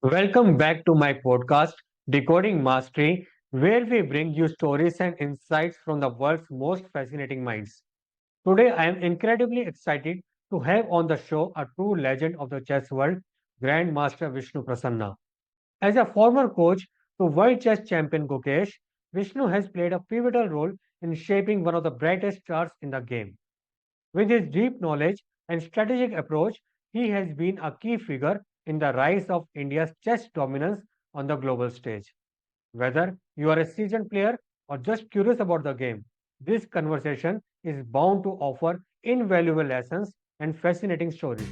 Welcome back to my podcast, Decoding Mastery, where we bring you stories and insights from the world's most fascinating minds. Today, I am incredibly excited to have on the show a true legend of the chess world, Grandmaster Vishnu Prasanna. As a former coach to world chess champion Gukesh, Vishnu has played a pivotal role in shaping one of the brightest stars in the game. With his deep knowledge and strategic approach, he has been a key figure in the rise of India's chess dominance on the global stage. Whether you are a seasoned player or just curious about the game, this conversation is bound to offer invaluable lessons and fascinating stories.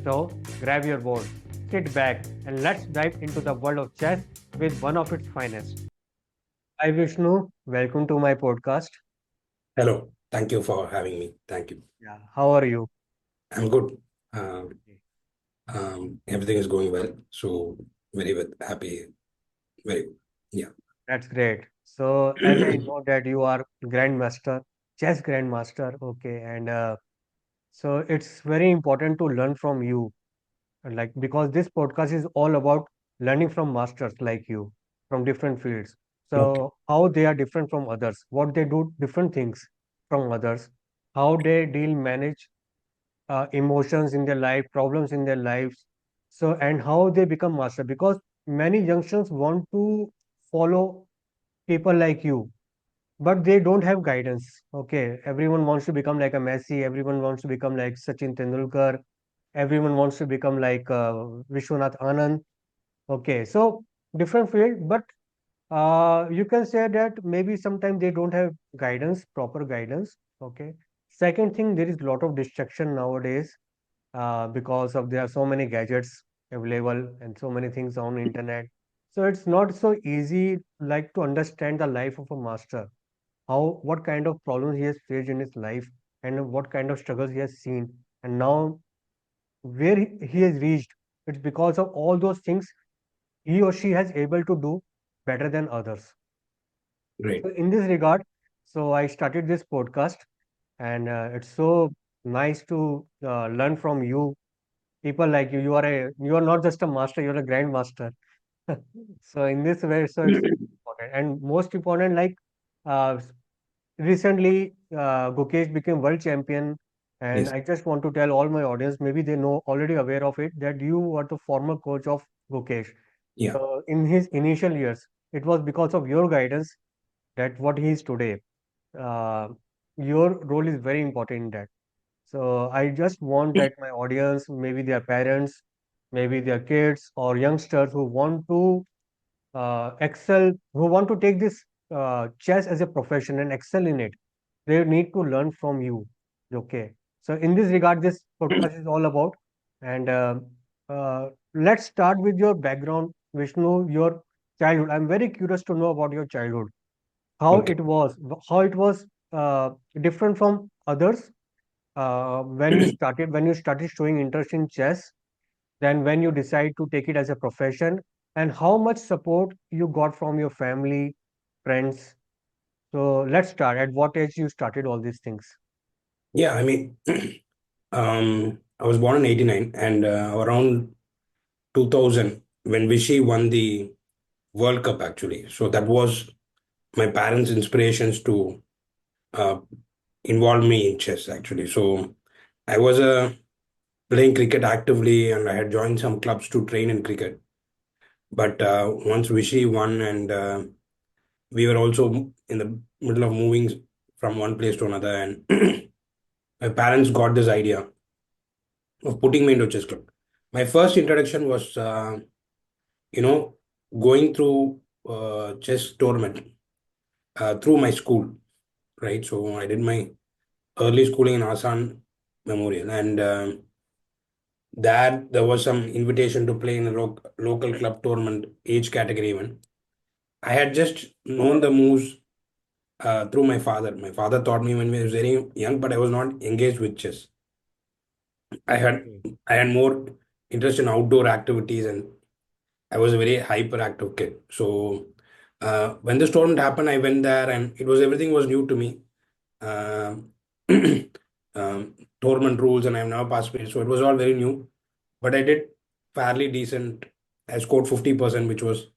So, grab your board, sit back, and let's dive into the world of chess with one of its finest. Hi, Vishnu. Welcome to my podcast. Hello. Thank you for having me. Thank you. Yeah, how are you? I'm good. Everything is going well. So very well, happy. Very good. Yeah. That's great. So, as I know that you are grandmaster, chess grandmaster, okay, and so it's very important to learn from you, like because this podcast is all about learning from masters like you from different fields. Okay. So, how they are different from others, what they do different things from others, how they deal manage emotions in their life, problems in their lives. So, and how they become master because many youngsters want to follow people like you, but they don't have guidance. Okay, everyone wants to become like a Messi, everyone wants to become like Sachin Tendulkar, everyone wants to become like Vishwanath Anand. Okay, so different field, but you can say that maybe sometimes they don't have guidance, proper guidance. Okay. Second thing, there is a lot of distraction nowadays because of there are so many gadgets available and so many things on internet. So it's not so easy like to understand the life of a master, how what kind of problems he has faced in his life and what kind of struggles he has seen, and now where he has reached. It's because of all those things he or she has able to do better than others. So Great. in this regard, so I started this podcast, and it's so nice to learn from you, people like you. You are not just a master, you're a grandmaster. So in this way, so it's important, and most important, like uh, recently, Gukesh became world champion, and Yes. I just want to tell all my audience, maybe they know already aware of it, that you were the former coach of Gukesh. Yeah. So in his initial years, it was because of your guidance that what he is today. Uh, your role is very important in that. So I just want that my audience, maybe their parents, maybe their kids or youngsters who want to excel, who want to take this chess as a profession and excel in it, they need to learn from you. Okay. So in this regard, this podcast is all about. And let's start with your background, Vishnu, your childhood. I'm very curious to know about your childhood, Okay. how it was different from others when you started showing interest in chess, then when you decide to take it as a profession, and how much support you got from your family, friends. So let's start. At what age you started all these things? Yeah. I was born in 89 and around 2000 when Vichy won the World Cup actually. So that was my parents' inspirations to uh, involve me in chess actually. So I was playing cricket actively and I had joined some clubs to train in cricket. But once Vichy won and we were also in the middle of moving from one place to another and my parents got this idea of putting me into chess club. My first introduction was you know going through chess tournament through my school, right? So I did my early schooling in Asan Memorial, and there was some invitation to play in a local club tournament age category even. I had just known the moves through my father. My father taught me when I was very young, but I was not engaged with chess. I had Okay. I had more interest in outdoor activities, and I was a very hyperactive kid. So when this tournament happened, I went there, and it was everything was new to me. Um, Tournament rules, and I've never participated, so it was all very new. But I did fairly decent I scored 50%, which was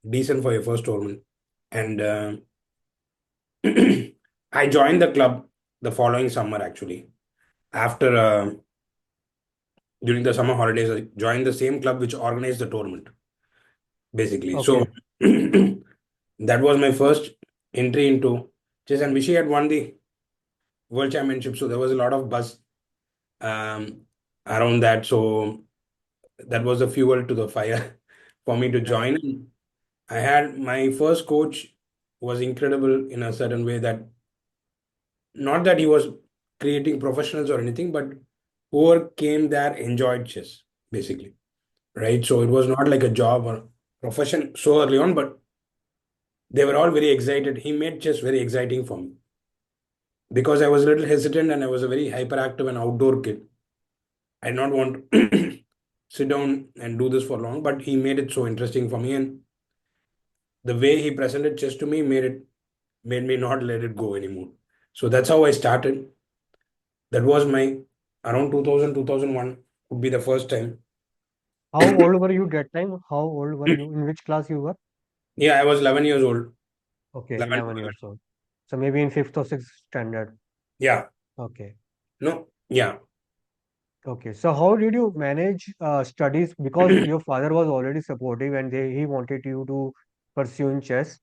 decent for your first tournament. And I joined the club the following summer actually. After during the summer holidays, I joined the same club which organized the tournament basically. So Okay. that was my first entry into chess. And Vishy had won the world championship, so there was a lot of buzz um, around that. So that was a fuel to the fire for me to Right. join. I had my first coach was incredible in a certain way that not that he was creating professionals or anything, but whoever came there enjoyed chess basically, right? So it was not like a job or profession so early on, but they were all very excited. He made chess very exciting for me because I was a little hesitant and I was a very hyperactive and outdoor kid. I did not want to sit down and do this for long, but he made it so interesting for me, and the way he presented chess to me made me not let it go anymore. So that's how I started. That was my around 2000 2001 would be the first time. How old were you that time? How old were you? In which class you were? Yeah, I was 11 years old. Okay, 11 to 11 11. years old. So maybe in fifth or sixth standard. Yeah. Okay. No. Yeah. Okay. So how did you manage studies? Because your father was already supportive and he wanted you to pursue in chess.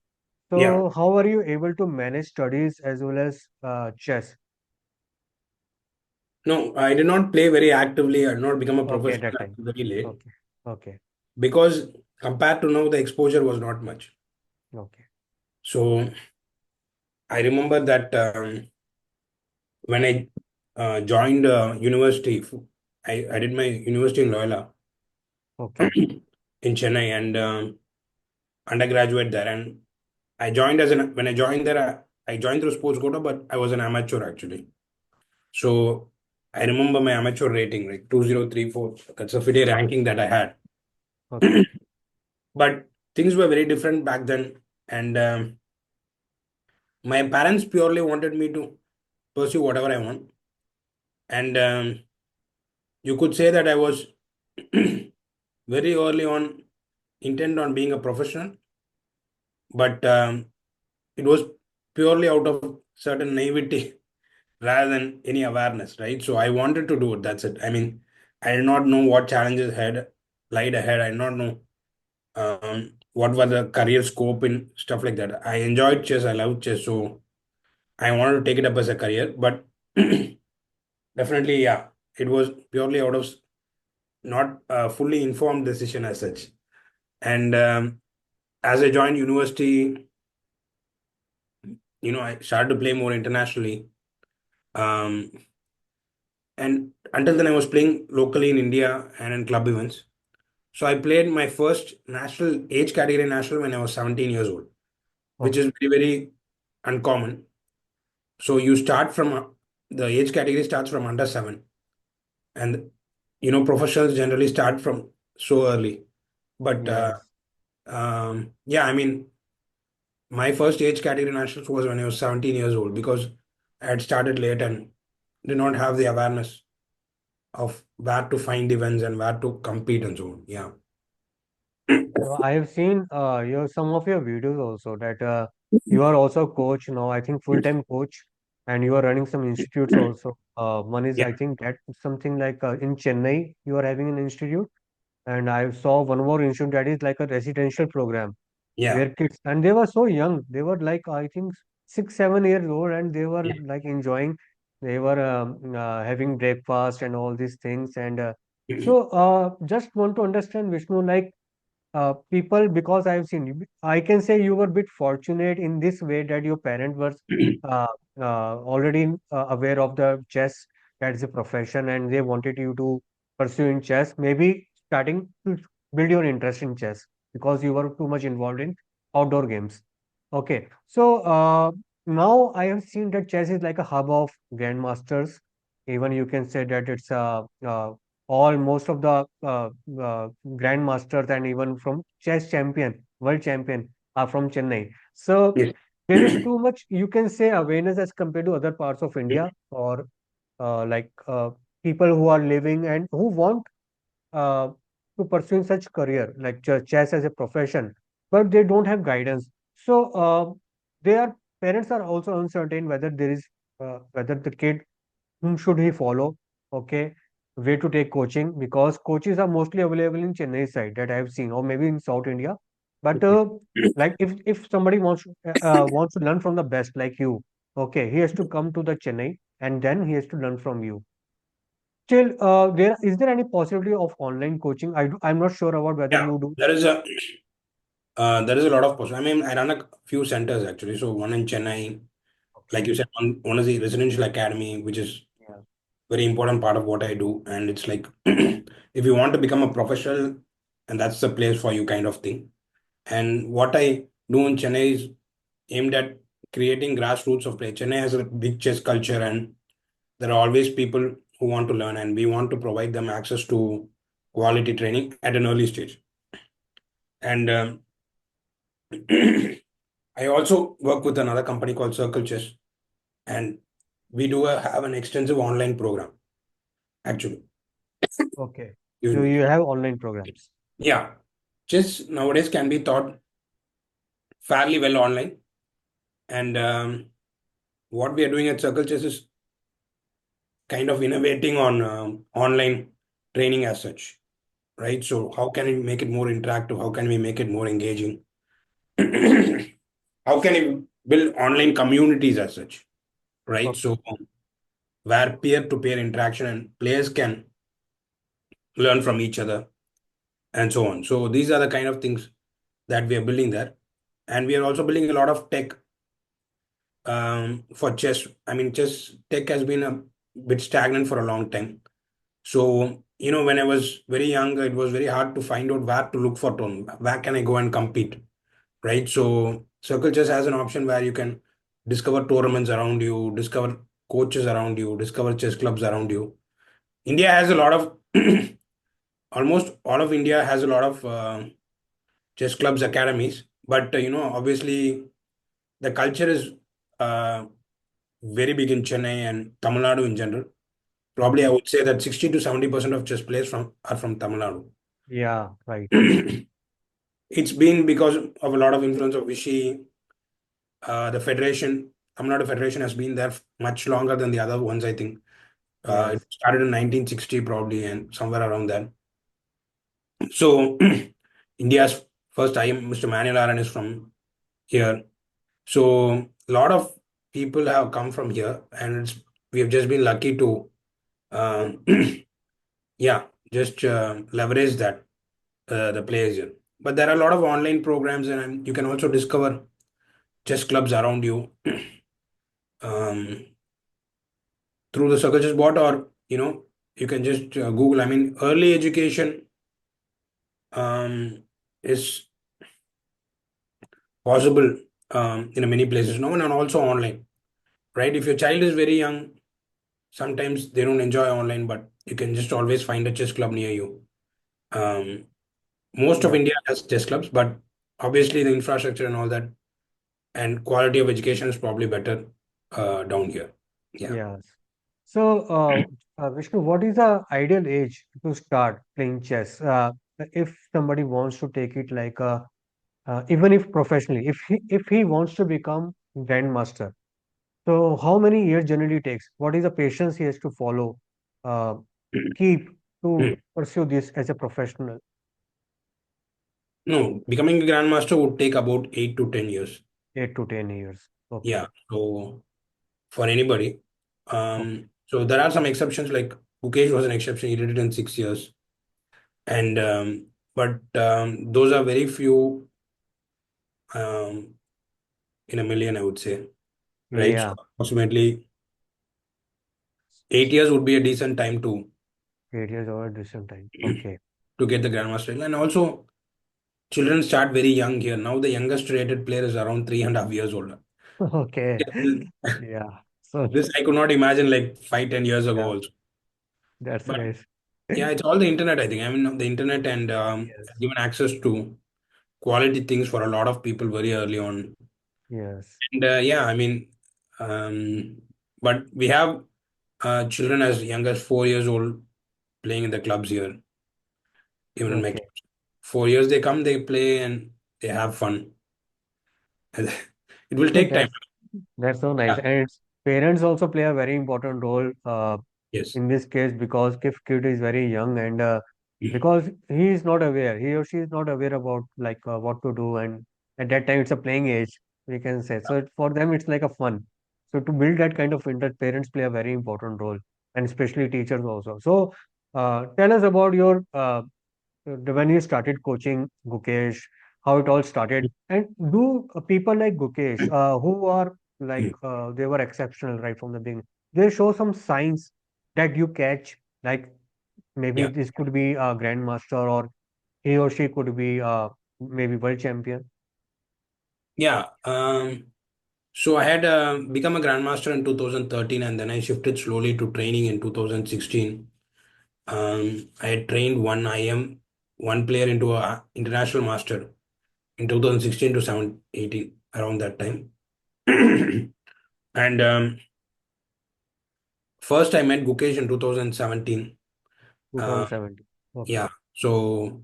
Yeah. So how are you able to manage studies as well as chess? No, I did not play very actively. I did not become a Okay, professional that time. until very late Okay. Okay. because compared to now, the exposure was not much. Okay. So I remember that when I joined university, I did my university in Loyola Okay. in Chennai and undergraduate there. And I joined when I joined there, I joined through sports quota, but I was an amateur actually. So I remember my amateur rating, like 2034. That's a FIDE ranking that I had. Okay. But things were very different back then. And my parents purely wanted me to pursue whatever I want. And you could say that I was very early on intent on being a professional, but it was purely out of certain naivety rather than any awareness, right? So I wanted to do it. That's it. I mean, I did not know what challenges had lied ahead. I did not know what was the career scope in stuff like that. I enjoyed chess. I loved chess, so I wanted to take it up as a career. But definitely, yeah, it was purely out of not fully informed decision as such. And as I joined university, I started to play more internationally. Um, and until then, I was playing locally in India and in club events. So I played my first national age category national when I was 17 years old, which is Okay. very, very uncommon. So you start from the age category starts from under seven, and professionals generally start from so early. But Yes. yeah, I mean, my first age category nationals was when I was 17 years old because I had started late and did not have the awareness of where to find events and where to compete and so on. Yeah. So I have seen your some of your videos also that you are also a coach now, I think full-time coach, and you are running some institutes also. One is Yeah. I think that something like in Chennai you are having an institute, and I saw one more institute that is like a residential program Yeah. where kids and they were so young. They were like I think 6, 7 years old, and they were Yeah. like enjoying. They were having breakfast and all these things. And so just want to understand Vishnu, like people, because I've seen you, I can say you were a bit fortunate in this way that your parent was uh, already aware of the chess as a profession and they wanted you to pursue in chess, maybe starting to build your interest in chess because you were too much involved in outdoor games. Okay, so now I have seen that chess is like a hub of grandmasters. Even you can say that it's all most of the grandmasters and even from chess champion, world champion are from Chennai. So Yes. there is too much you can say awareness as compared to other parts of India or like people who are living and who want uh, to pursuing such career like chess as a profession, but they don't have guidance. So their parents are also uncertain whether there is whether the kid whom should he follow, okay, where to take coaching, because coaches are mostly available in Chennai side that I have seen, or maybe in South India. But like if somebody wants to learn from the best like you, okay, he has to come to the Chennai and then he has to learn from you. Still, there is there any possibility of online coaching? I'm not sure about whether Yeah, you do. there is a lot of I mean, I run a few centers actually. So one in Chennai, like you Okay. said, one is the residential academy, which is Yeah. very important part of what I do. And it's like if you want to become a professional, and that's the place for you kind of thing. And what I do in Chennai is aimed at creating grassroots of play. Chennai has a big chess culture, and there are always people who want to learn, and we want to provide them access to quality training at an early stage. And I also work with another company called Circle Chess, and we have an extensive online program actually. Okay. Excuse So me. you have online programs. Yeah, chess nowadays can be taught fairly well online, and what we are doing at Circle Chess is kind of innovating on online training as such, right? So how can we make it more interactive? How can we make it more engaging? How can we build online communities as such, right? Okay. So where peer-to-peer interaction and players can learn from each other and so on. So these are the kind of things that we are building there, and we are also building a lot of tech for chess. I mean, chess tech has been a bit stagnant for a long time. So, when I was very young, it was very hard to find out where to look for tone. Where can I go and compete, right? So, Circle Chess has an option where you can discover tournaments around you, discover coaches around you, discover chess clubs around you. India has a lot of, almost all of India has a lot of chess clubs, academies. But, obviously, the culture is uh, very big in Chennai and Tamil Nadu in general. Probably, I Okay. would say that 60 to 70% of chess players are from Tamil Nadu. Yeah. Right. It's been because of a lot of influence of Vichy. The federation, Tamil Nadu Federation, has been there much longer than the other ones, I think. It Yes. started in 1960, probably, and somewhere around that. So, India's first IM, Mr. Manuel Aaron, is from here. So, a lot of people have come from here, and we have just been lucky to, um, yeah, just leverage that, the players here. But there are a lot of online programs, and you can also discover chess clubs around you um, through the Circle Chess bot, or you can just Google. I mean, early education is possible in many places now, and also online, right? If your child is very young, sometimes they don't enjoy online, but you can just always find a chess club near you. Um, Most of Yeah. India has chess clubs, but obviously the infrastructure and all that and quality of education is probably better down here. Yeah. Yes. So, Vishnu, what is the ideal age to start playing chess? If somebody wants to take it like even if professionally, if he wants to become grandmaster, so how many years generally takes? What is the patience he has to follow, uh, keep to pursue this as a professional? No, becoming a grandmaster would take about 8 to 10 years. 8 to 10 years. Yeah. Okay. So for anybody, Okay. so there are some exceptions. Like Gukesh was an exception; he did it in 6 years, and but those are very few um, in a million, I would say. Right. So Yeah. approximately 8 years would be a decent time 8 years or decent time. Okay. to get the grandmaster, and also children start very young here. Now the youngest rated player is around 3.5 years old. Okay. Yeah. So This I could not imagine like 5, 10 years ago yeah, also. that's But nice. yeah, it's all the internet, I think. I mean, the internet and Yes. given access to quality things for a lot of people very early on. Yes. And yeah, I mean, um, but we have children as young as 4 years old playing in the clubs here. even in my Okay. clubs. 4 years they come, they play, and they have fun. And it will take time. That's that's so Yeah. nice. And it's, parents also play a very important role Yes. in this case, because if kid is very young and Mm. because he is not aware, he or she is not aware about like what to do, and at that time it's a playing age, we can say. So for them it's like a fun. So to build that kind of interest, parents play a very important role, and especially teachers also. So tell us about your when you started coaching, Gukesh, how it all started, and do people like Gukesh, who are like Mm. they were exceptional right from the beginning, they show some signs that you catch, like maybe Yeah. this could be a grandmaster, or he or she could be maybe world champion. Yeah. So I had become a grandmaster in 2013, and then I shifted slowly to training in 2016. I had trained one IM, one player into a international master in 2016 to 18, around that time. And first I met Gukesh in 2017. Uh, 2017. yeah, Okay. so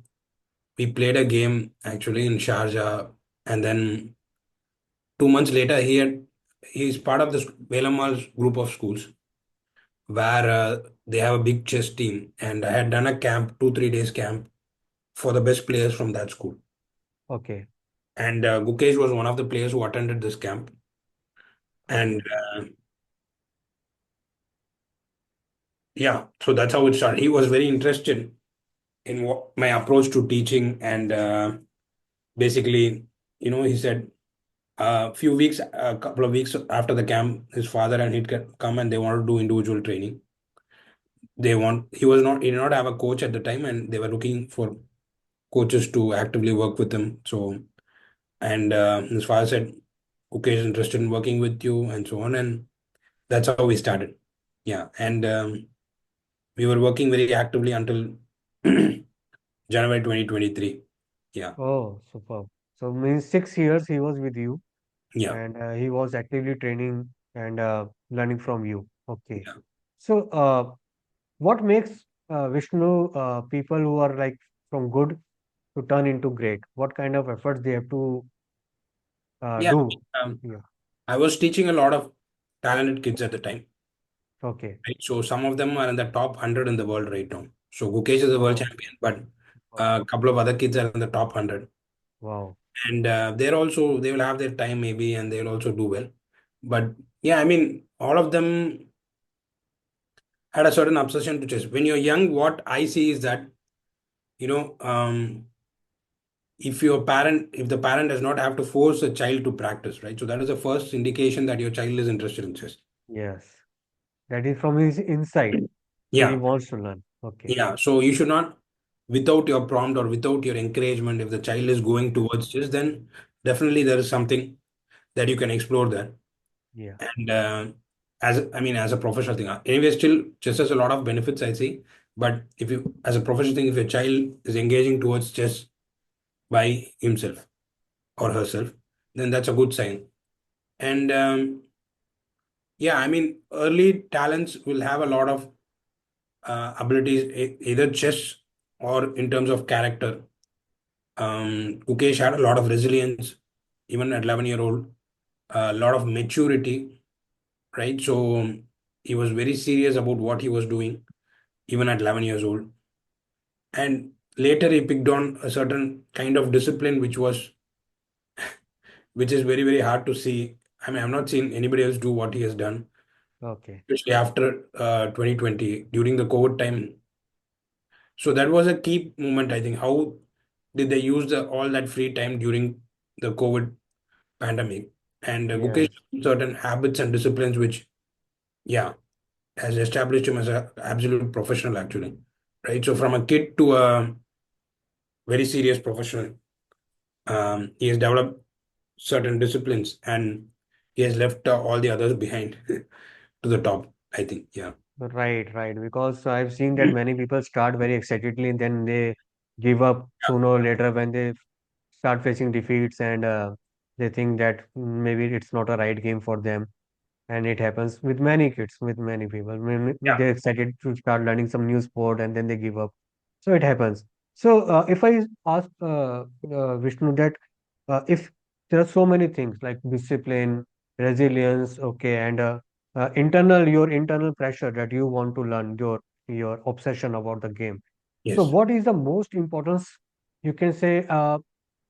we played a game actually in Sharjah, and then 2 months later he's part of this Velamal's group of schools where they have a big chess team, and I had done a camp, 2 3 days camp for the best players from that school. Okay. And Gukesh was one of the players who attended this camp. And Okay. yeah, so that's how it started. He was very interested in what, my approach to teaching, and basically, he said a few weeks, a couple of weeks after the camp, his father and he'd come and they wanted to do individual training. He did not have a coach at the time, and they were looking for coaches to actively work with him. So, and his father said, okay, is interested in working with you, and so on. And that's how we started. Yeah. And we were working very actively until January 2023. Yeah. Oh, super. So means 6 years he was with you, Yeah. and he was actively training and learning from you. Okay. Yeah. So what makes Vishnu people who are like from good to turn into great? What kind of efforts they have to Yeah. do? Um, Yeah. I was teaching a lot of talented kids at the time. Okay. Right? So some of them are in the top 100 in the world right now. So Gukesh is a world Oh, champion, but wow. a couple of other kids are in the top 100. Wow. And they will have their time maybe, and they'll also do well. But yeah, I mean, all of them had a certain obsession to chess. When you're young, what I see is that, you know, if the parent does not have to force a child to practice, right? So that is the first indication that your child is interested in chess. Yes. That is from his inside. He Yeah. wants to learn. Okay. Yeah, so you should not, without your prompt or without your encouragement, if the child is going towards chess, then definitely there is something that you can explore there. Yeah. And as a professional thing, anyway, still chess has a lot of benefits, I see. But if you, as a professional thing, if your child is engaging towards chess by himself or herself, then that's a good sign. And yeah, I mean, early talents will have a lot of abilities, either chess or in terms of character. Gukesh had a lot of resilience, even at 11-year-old, a lot of maturity, right? So he was very serious about what he was doing, even at 11 years old. And later he picked on a certain kind of discipline, which is very, very hard to see. I mean, I've not seen anybody else do what he has done, Okay. especially after 2020, during the COVID time. So that was a key moment, I think. How did they use all that free time during the COVID pandemic? And Gukesh Yes. certain habits and disciplines which, yeah, has established him as a absolute professional actually, right? So from a kid to a very serious professional, he has developed certain disciplines, and he has left all the others behind to the top, I think. Yeah. Right, right. Because I've seen that many people start very excitedly, then they give up sooner or later when they start facing defeats, and they think that maybe it's not a right game for them. And it happens with many kids, with many people. When Yeah. they're excited to start learning some new sport and then they give up. So it happens. So, if I ask Vishnu that if there are so many things like discipline, resilience, okay, and your internal pressure that you want to learn, your obsession about the game. So, Yes. what is the most important, you can say,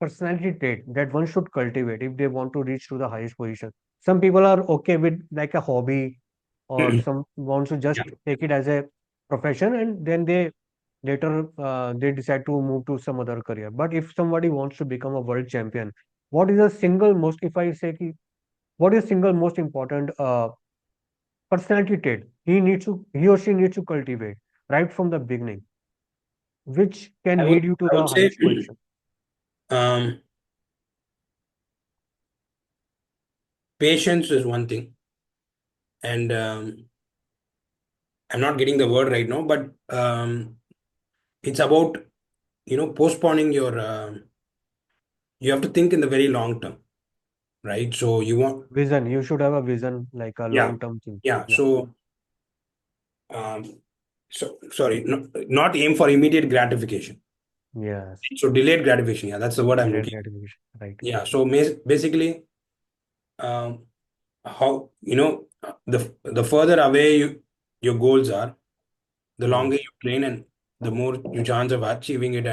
personality trait that one should cultivate if they want to reach to the highest position? Some people are okay with like a hobby, or some wants to just Yeah. take it as a profession, and then they later they decide to move to some other career. But if somebody wants to become a world champion, what is the single most, if I say what is single most important personality trait he or she needs to cultivate right from the beginning, which can I would lead you to I would the say highest position? um, patience is one thing, and I'm not getting the word right now, but it's about postponing your. You have to think in the very long term, right? So you want, Vision, you should have a vision, like a yeah, long term thing. yeah. Yeah. Um, so sorry, not aim for immediate gratification. Yes. So delayed gratification, yeah, that's the word I'm Delayed looking. gratification, right? Yeah. So basically, um, how the further away your goals are, the longer Yes. you train and the more you chance of achieving it.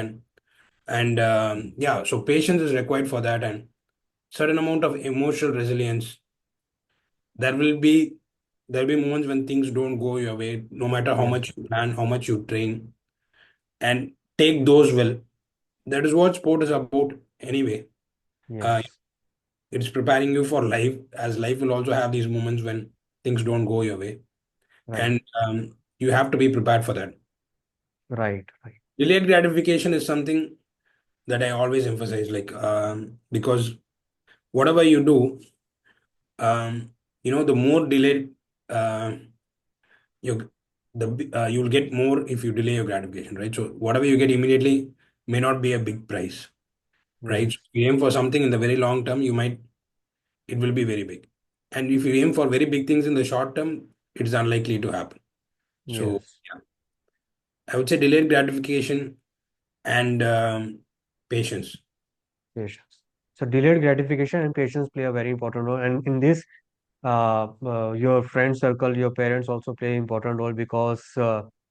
And yeah, so patience is required for that, and certain amount of emotional resilience. There will be moments when things don't go your way, no matter how Yes. much you plan, how much you train, and take those well. That is what sport is about anyway. Uh, Yes. it's preparing you for life, as life will also have these moments when things don't go your way, Right. and you have to be prepared for that. Right. Right. Delayed gratification is something that I always emphasize, like because whatever you do, the more delayed uh, you you'll get more if you delay your gratification, right? So whatever you get immediately may not be a big price, right? So Yes. if you aim for something in the very long term, it will be very big, and if you aim for very big things in the short term, it's unlikely to happen. So Yes. yeah, I would say delayed gratification and patience. Patience. So delayed gratification and patience play a very important role. And in this, your friend circle, your parents also play important role, because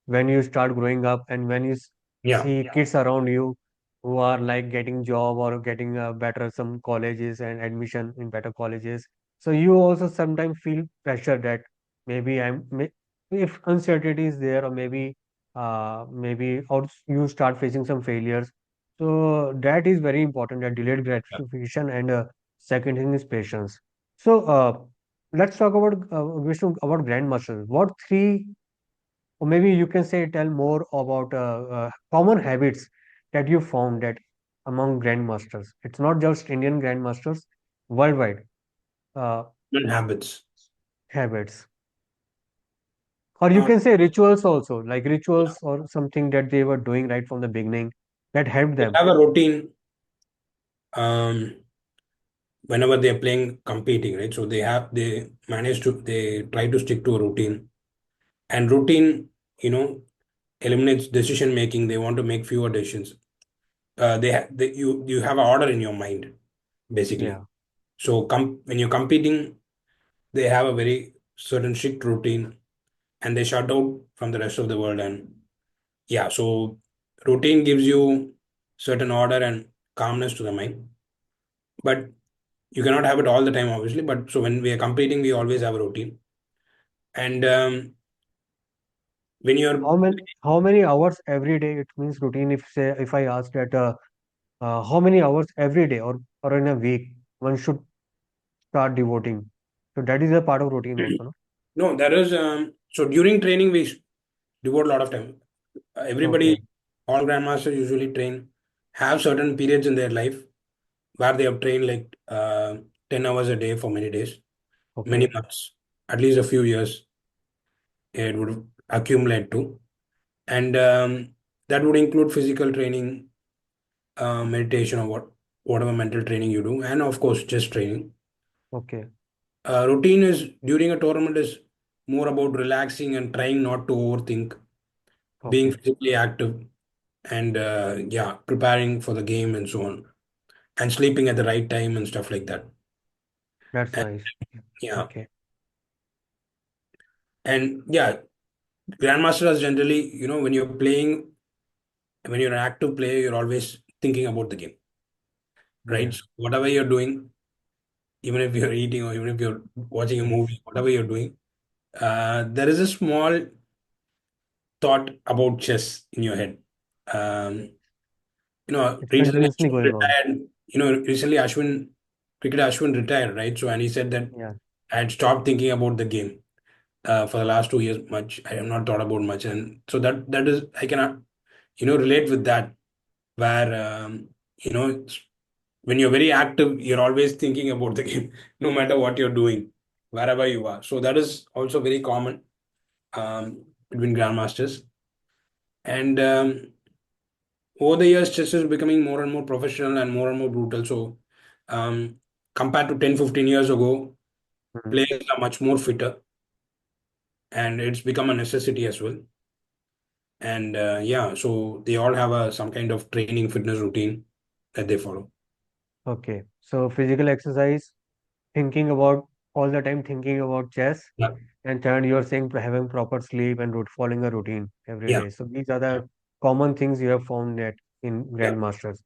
when you start growing up and when Yeah. see kids around you who are like getting job or getting better some colleges and admission in better colleges, so you also sometimes feel pressure that maybe if uncertainty is there, or maybe or you start facing some failures. So that is very important, that delayed Yeah. gratification, and second thing is patience. So let's talk about Vishnu, about grandmasters. What three, or maybe you can say tell more about common habits that you found that among grandmasters. It's not just Indian grandmasters, worldwide uh, And habits. habits, or you Uh, can say rituals also, like rituals or something that they were doing right from the beginning that helped they them. have a routine whenever they're playing competing, right? So they try to stick to a routine, and routine, you know, eliminates decision making. They want to make fewer decisions. You have an order in your mind, basically. Yeah. So when you're competing, they have a very certain strict routine, and they shut out from the rest of the world. And yeah, so routine gives you certain order and calmness to the mind, but you cannot have it all the time, obviously. But so when we are competing, we always have a routine. And when you're How many hours every day? It means routine. If I ask that how many hours every day, or in a week one should start devoting. So that is a part of routine also, no? no, there is so during training we devote a lot of time. Everybody, Okay. all grandmasters usually have certain periods in their life where they have trained like 10 hours a day for many days, many Okay. months, at least a few years it would accumulate to. And that would include physical training, meditation, or whatever mental training you do, and of course, just training. Okay. Routine is during a tournament is more about relaxing and trying not to overthink, being Okay. physically active, and yeah, preparing for the game and so on, and sleeping at the right time and stuff like that. That's And nice. yeah, Okay. and yeah, grandmasters generally, when you're playing, when you're an active player, you're always thinking about the game, right? Yeah. So whatever you're doing, even if you're eating or even if you're watching a Yes. movie, whatever you're doing, there is a small thought about chess in your head. Um, It's recently continuously Ashwin going on. retired. Recently cricketer Ashwin retired, right? So, and he said that Yeah. I had stopped thinking about the game for the last 2 years. Much I have not thought about much, and so that is I cannot relate with that. Where you know when you're very active, you're always thinking about the game, no matter what you're doing, wherever you are. So that is also very common between grandmasters. And over the years, chess is becoming more and more professional and more brutal. So um, compared to 10, 15 years ago, Mhm. players are much more fitter, and it's become a necessity as well. And yeah, so they all have some kind of training fitness routine that they follow. Okay. So physical exercise, thinking about all the time, thinking about chess, Yeah, and third, you're saying having proper sleep and following a routine every yeah, day. So these are yeah, the common things you have found that in yeah. grandmasters.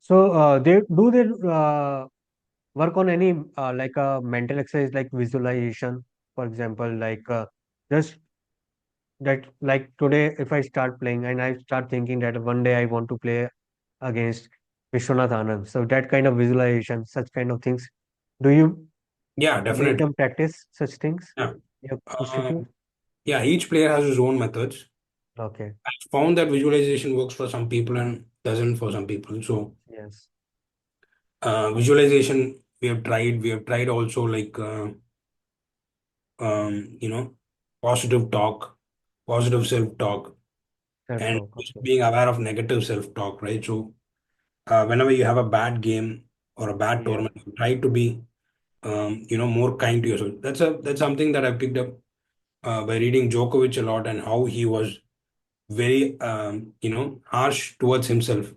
So they work on any like a mental exercise like visualization, for example, like just that like today if I start playing and I start thinking that one day I want to play against Vishwanath Anand. So that kind of visualization, such kind of things. Do you Yeah, make definitely. them practice such things? Yeah. You Uh, institute? yeah, each player has his own methods. Okay. I found that visualization works for some people and doesn't for some people. So Yes. visualization we have tried also like positive talk, positive self-talk, and Self-talk. just Okay. being aware of negative self-talk, right? So whenever you have a bad game or a bad Yes. tournament, you try to be more kind to yourself. That's something that I picked up by reading Djokovic a lot, and how he was very harsh towards himself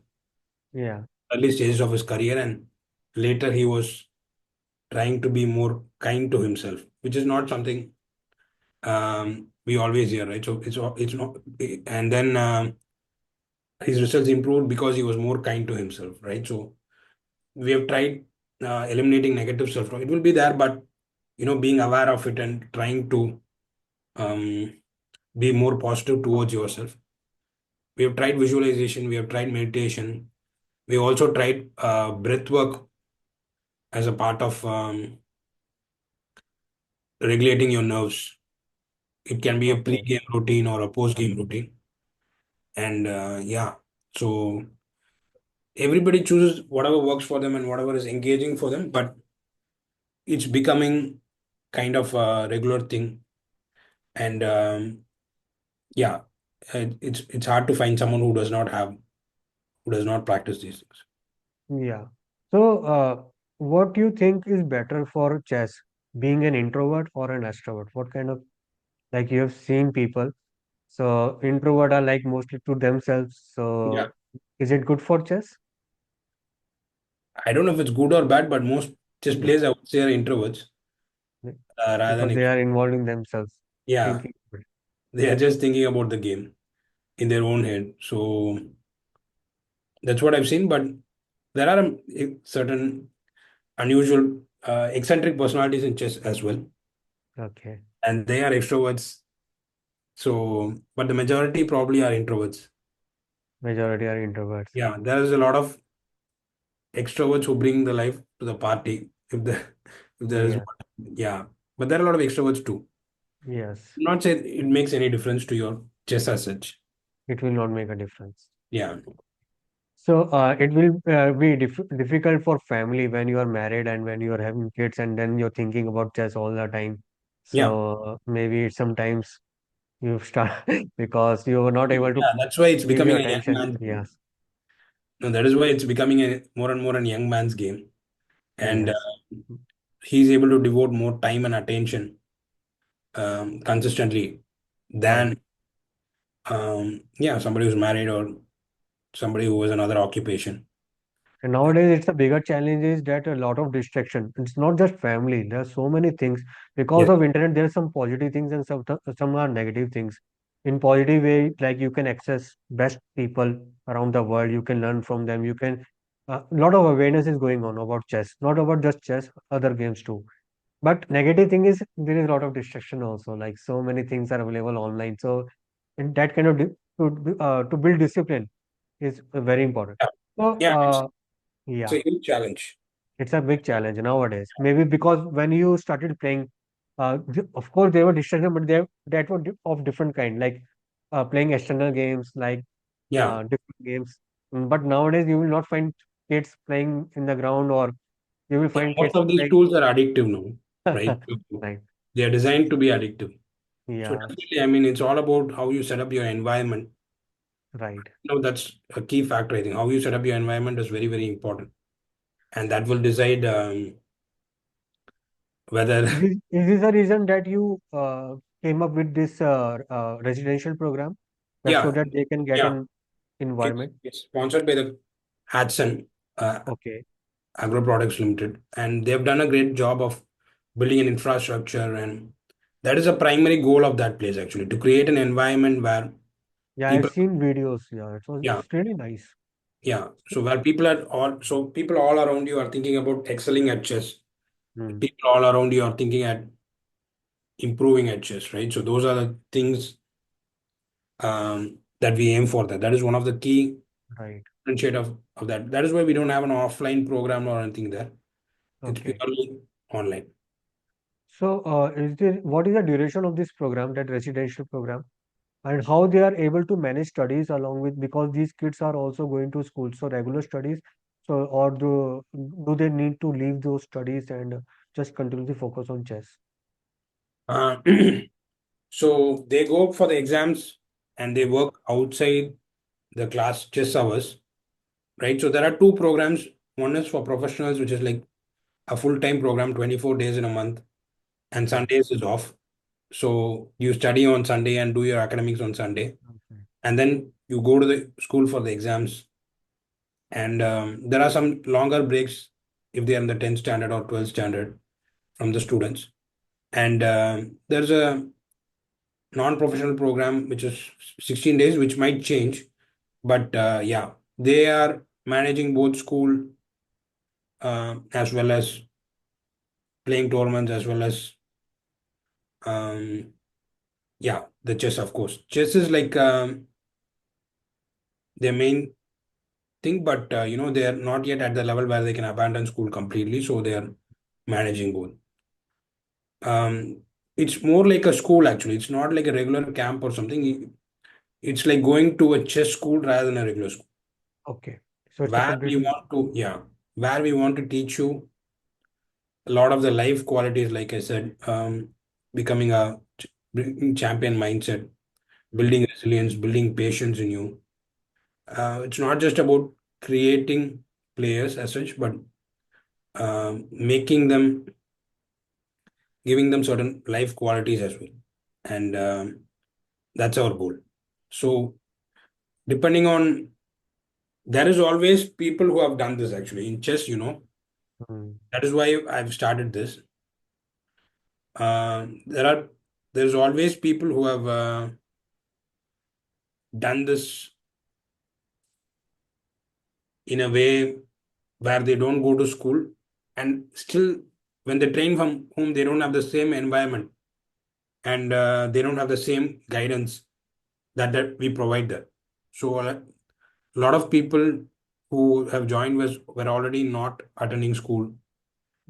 Yeah. early stages of his career, and later he was trying to be more kind to himself, which is not something we always hear, right? So it's not, and then his results improved because he was more kind to himself, right? So we have tried eliminating negative self-talk. It will be there, but being aware of it and trying to um, be more positive towards yourself. We have tried visualization, we have tried meditation, we also tried breath work as a part of regulating your nerves. It can be a Okay. pre-game routine or a post-game routine, and yeah, so everybody chooses whatever works for them and whatever is engaging for them, but it's becoming kind of a regular thing. And yeah, it's hard to find someone who does not practice these things. Yeah. So, what do you think is better for chess, being an introvert or an extrovert? What kind of like you have seen people? So, introvert are like mostly to themselves. Yeah, So, is it good for chess? I don't know if it's good or bad, but most chess Yeah. players I would say are introverts rather than Because they are involving themselves, yeah, thinking. they are just thinking about the game in their own head. So that's what I've seen. But there are certain unusual, eccentric personalities in chess as well, Okay. and they are extroverts. So, but the majority probably are introverts. Majority are introverts. Yeah, there is a lot of extroverts who bring the life to the party. If there is, Yeah. yeah, but there are a lot of extroverts too. Yes. I'm not saying it makes any difference to your chess as such. It will not make a difference. Yeah, So it will be difficult for family when you are married and when you are having kids and then you're thinking about chess all the time. yeah, So maybe sometimes you start because you were not able to yeah. That's why it's give your becoming a young attention. man's game. Yes, No, that is why it's becoming a more and more a young man's game, and yes, he's able to devote more time and attention consistently right. than yeah, somebody who's married or somebody who has another occupation. And nowadays, it's a bigger challenge is that a lot of distraction. It's not just family. There are so many things because Yes. of internet. There are some positive things and some are negative things. In positive way, like you can access best people around the world. You can learn from them. You can a lot of awareness is going on about chess, not about just chess, other games too. But negative thing is there is a lot of distraction also. Like so many things are available online. So in that kind of to build discipline is very important. Yeah. So Yeah, it's yeah. a huge challenge. It's a big challenge nowadays. Maybe because when you started playing, of course there were distractions, but they that were of different kind, like playing external games, like Yeah. different games. But nowadays you will not find kids playing in the ground, or you will Yeah, find most kids of these playing. tools are addictive now, right? So Right. they are designed to be addictive. So Yeah. definitely, I mean, it's all about how you set up your environment. Right. That's a key factor, I think. How you set up your environment is very, very important. And that will decide Is whether, this the reason that you came up with this residential program, that so yeah, that they can get yeah, an environment? it's sponsored by the Hudson Okay. Agro Products Limited. And they've done a great job of building an infrastructure. And that is a primary goal of that place, actually, to create an environment where Yeah, I've people, seen videos. Yeah, yeah, it's really nice. yeah. So where people are all, so people all around you are thinking about excelling at chess. Hmm. People all around you are thinking at improving at chess, right? So those are the things that we aim for. That is one of the key Right. differentiate of that. That is why we don't have an offline program or anything there. It's Okay. purely online. So, what is the duration of this program, that residential program, and how they are able to manage studies along with, because these kids are also going to school, so regular studies, so or do they need to leave those studies and just continuously focus on chess? Uh, so they go for the exams and they Okay. work outside the class chess hours, right? So there are two programs. One is for professionals, which is like a full-time program, 24 days in a month, and Okay. Sundays is off. So you study on Sunday and do your academics on Sunday, Okay. and then you go to the school for the exams. And there are some longer breaks if they are in the 10th standard or 12th standard from the students. And there's a non-professional program which is 16 days, which might change. But yeah, they are managing both school as well as playing tournaments as well as um, yeah, the chess, of course. Chess is like their main thing, but they are not yet at the level where they can abandon school completely. So they are managing both. Um, it's more like a school actually. It's not like a regular camp or something. It's like going to a chess school rather than a regular school, Okay. So it's a where we completely want to, yeah, where we want to teach you a lot of the life qualities, like I said, becoming a champion mindset, hmm, building resilience, building patience in you. It's not just about creating players as such, but making them, giving them certain life qualities as well. And that's our goal. So, depending on, there is always people who have done this actually in chess. hmm, That is why I've started this. There are, there's always people who have done this in a way where they don't go to school, and still when they train from home, they don't have the same environment, and they don't have the same guidance that we provide there. So a lot of people who have joined were already not attending school.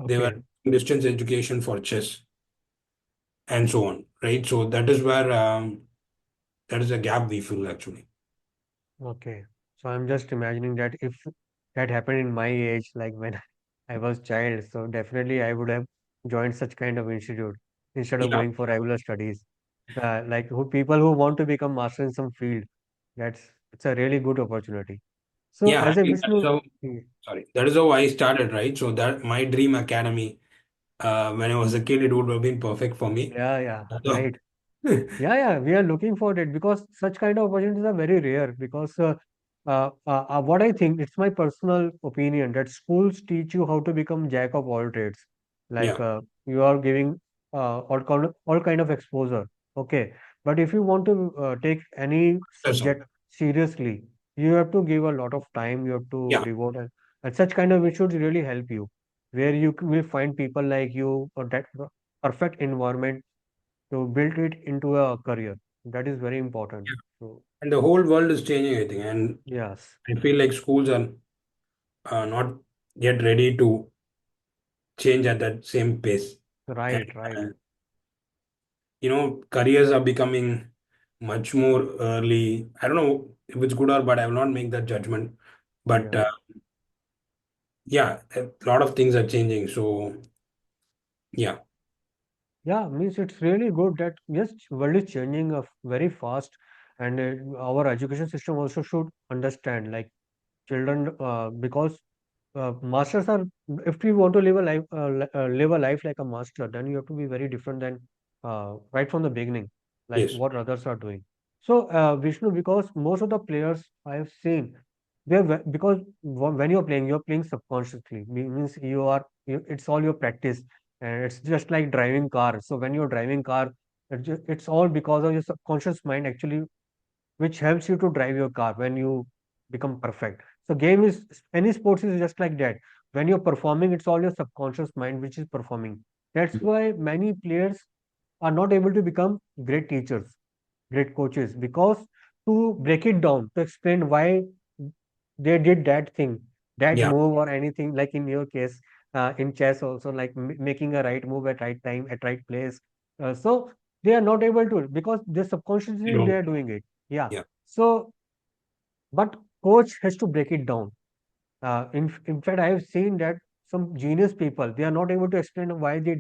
They were okay. in distance education for chess and so on, right? So that is where that is a gap we feel actually. Okay. So I'm just imagining that if that happened in my age, like when I was child, so definitely I would have joined such kind of institute instead of Yeah, going for regular studies. People who want to become master in some field, it's a really good opportunity. So yeah. I as a think that is Vishnu, how. mm, Sorry, that is how I started, right? So that my dream academy, when I was a kid, it would have been perfect for me. yeah, yeah, So, right. Yeah, yeah, we are looking for it because such kind of opportunities are very rare because what I think, it's my personal opinion that schools teach you how to become jack of all trades. Like Yeah. you are giving all kind of exposure. Okay, but if you want to take any That's all. subject seriously, you have to give a lot of time. You have to Yeah. devote, and such kind of it should really help you, where you will find people like you or that perfect environment to build it into a career. That is very important. Yeah. So And the whole world is changing, I think. And yes, I feel like schools are not yet ready to change at that same pace. And, right, right. uh, careers are becoming much more early. I don't know if it's good or bad. I will not make that judgment. But Yeah. yeah, a lot of things are changing. So yeah, Yeah, means it's really good that yes, world is changing very fast, and our education system also should understand like children because masters are, if you want to live a life live a life like a master, then you have to be very different than right from the beginning, like yes, what others are doing. So Vishnu, because most of the players I have seen, because when you're playing subconsciously, means it's all your practice, and it's just like driving car. So when you're driving car, it's all because of your subconscious mind actually, which helps you to drive your car when you become perfect. So game is, any sports is just like that. When you're performing, it's all your subconscious mind which is performing. That's why many players are not able to become great teachers, great coaches, because to break it down, to explain why they did that thing, that yeah, move or anything, like in your case, in chess also, like making a right move at right time, at right place. So they are not able to, because they you subconsciously they don't. are doing it. Yeah. Yeah, So, but coach has to break it down. In fact, I have seen that some genius people, they are not able to explain why they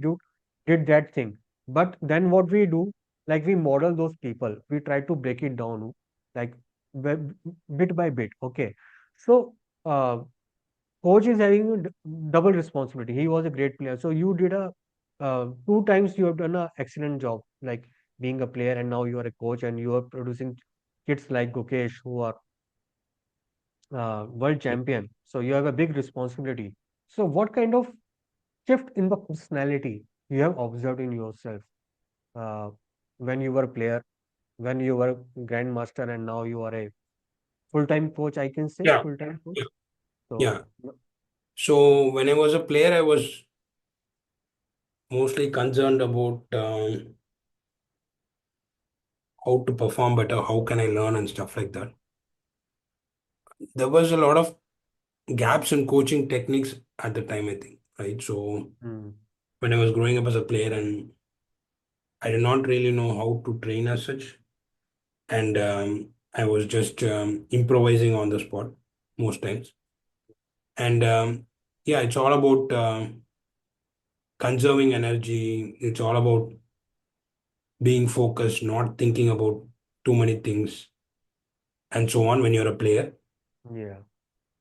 did that thing. But then what we do, like we model those people, we try to break it down, like bit bit by bit. Okay, so coach is having a double responsibility. He was a great player, so you did a two times you have done a excellent job, like being a player, and now you are a coach and you are producing kids like Gukesh who are world champion. So you have a big responsibility. So what kind of shift in the personality you have observed in yourself uh, when you were a player, when you were grandmaster, and now you are a full-time coach, I can say yeah, full-time coach. yeah, yeah. So So when I was a player, I was mostly concerned about how to perform better, how can I learn and stuff like that. There was a lot of gaps in coaching techniques at the time, I think, right? So mm, when I was growing up as a player, and I did not really know how to train as such, and I was just improvising on the spot most times. And yeah, it's all about conserving energy. It's all about being focused, not thinking about too many things, and so on when you're a player. yeah,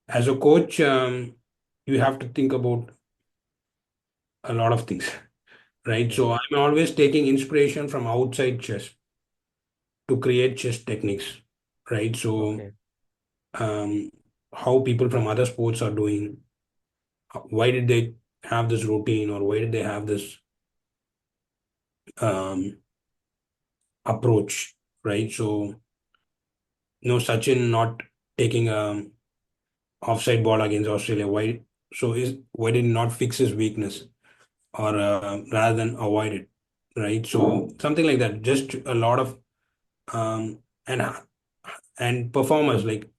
As a coach, you have to think about a lot of things, right? yeah, So I'm always taking inspiration from outside chess to create chess techniques, right? So okay, um, how people from other sports are doing, why did they have this routine, or why did they have this um, approach, right? So no, Sachin not taking a offside ball against Australia. Why? So is why did he not fix his weakness, or rather than avoid it, right? So something like that. Just a lot of um, and performers, like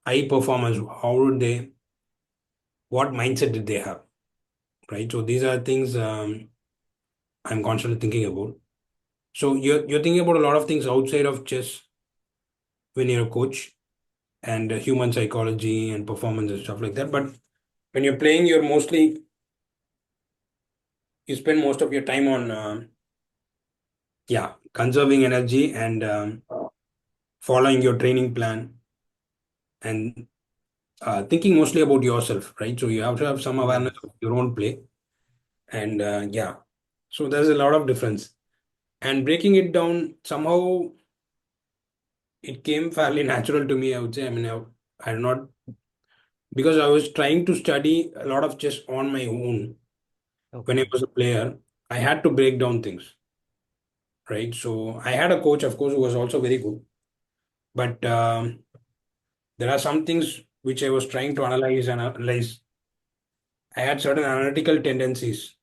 high performers. How would they? What mindset did they have, right? So these are things I'm constantly thinking about. So you're thinking about a lot of things outside of chess when you're a coach, and human psychology and performance and stuff like that. But when you're playing, you spend most of your time on yeah, conserving energy, and following your training plan, and thinking mostly about yourself, right? So you have to have some awareness yes, of your own play, and yeah, so there's a lot of difference. And breaking it down somehow, it came fairly natural to me, I would say. I mean, I did not, because I was trying to study a lot of chess on my own when I Okay. was a player. I had to break down things, right? So I had a coach, of course, who was also very good. But there are some things which I was trying to analyze and analyze. I had certain analytical tendencies,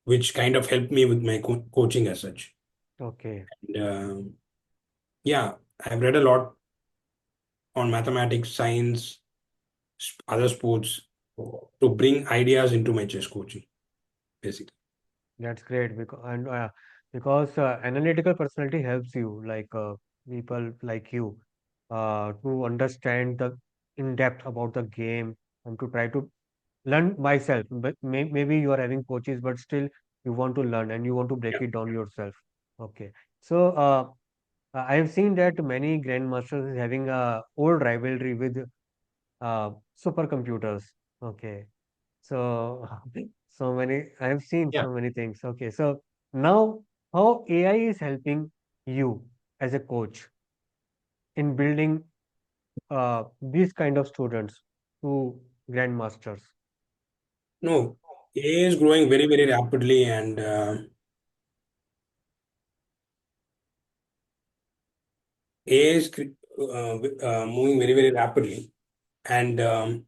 which kind of helped me with my coaching as such. Okay. And, yeah, I've read a lot on mathematics, science, other sports to bring ideas into my chess coaching, basically. That's great because analytical personality helps you, like people like you, to understand the in depth about the game and to try to learn myself. But maybe you are having coaches, but still you want to learn and you want to break Yeah. it down yourself. Okay. So I have seen that many grandmasters is having a old rivalry with supercomputers. Okay. So, so many, I have seen Yeah. so many things. Okay, so now how AI is helping you as a coach in building these kind of students to grandmasters? No, AI is growing very, very rapidly, and AI is moving very, very rapidly. And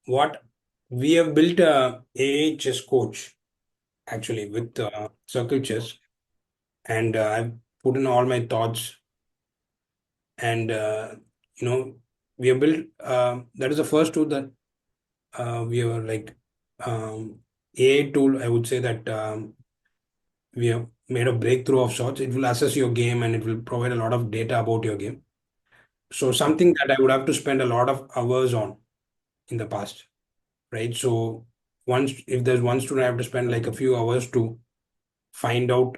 what we have built a AI chess coach actually with circle chess, and I've put in all my thoughts, and you know, we have built that is the first tool that we are like AI tool. I would say that we have made a breakthrough of sorts. It will assess your game and it will provide a lot of data about your game. So something Okay, that I would have to spend a lot of hours on in the past, right? So once if there's one student, I have to spend like a few hours to find out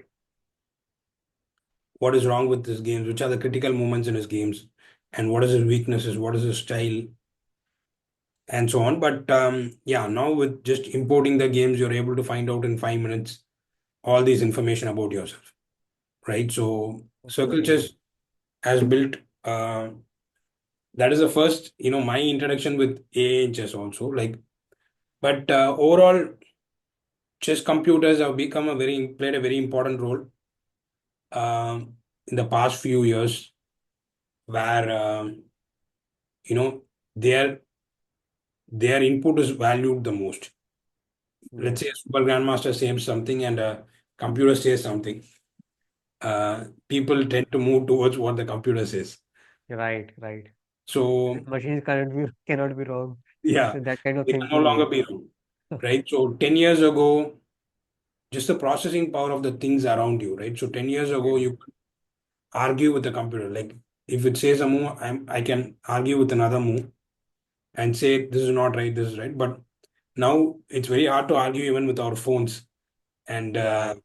what is wrong with his games, which are the critical moments in his games, and what is his weaknesses, what is his style, and so on. But yeah, now with just importing the games, you're able to find out in 5 minutes all these information about yourself, right? So Circle okay, Chess has built. That is the first, my introduction with AI in chess also. Like, but overall, chess computers have become a very played a very important role in the past few years, where you know their their input is valued the most. Let's yes, say a super grandmaster says something and a computer says something. People tend to move towards what the computer says. right, right. So Machines cannot be wrong. yeah, So that kind of they can no thinking longer is be wrong, right? So 10 years ago, just the processing power of the things around you, right? So 10 years ago, yes, you could argue with the computer. Like if it says a move, I can argue with another move and say this is not right, this is right. But now it's very hard to argue even with our phones. And right,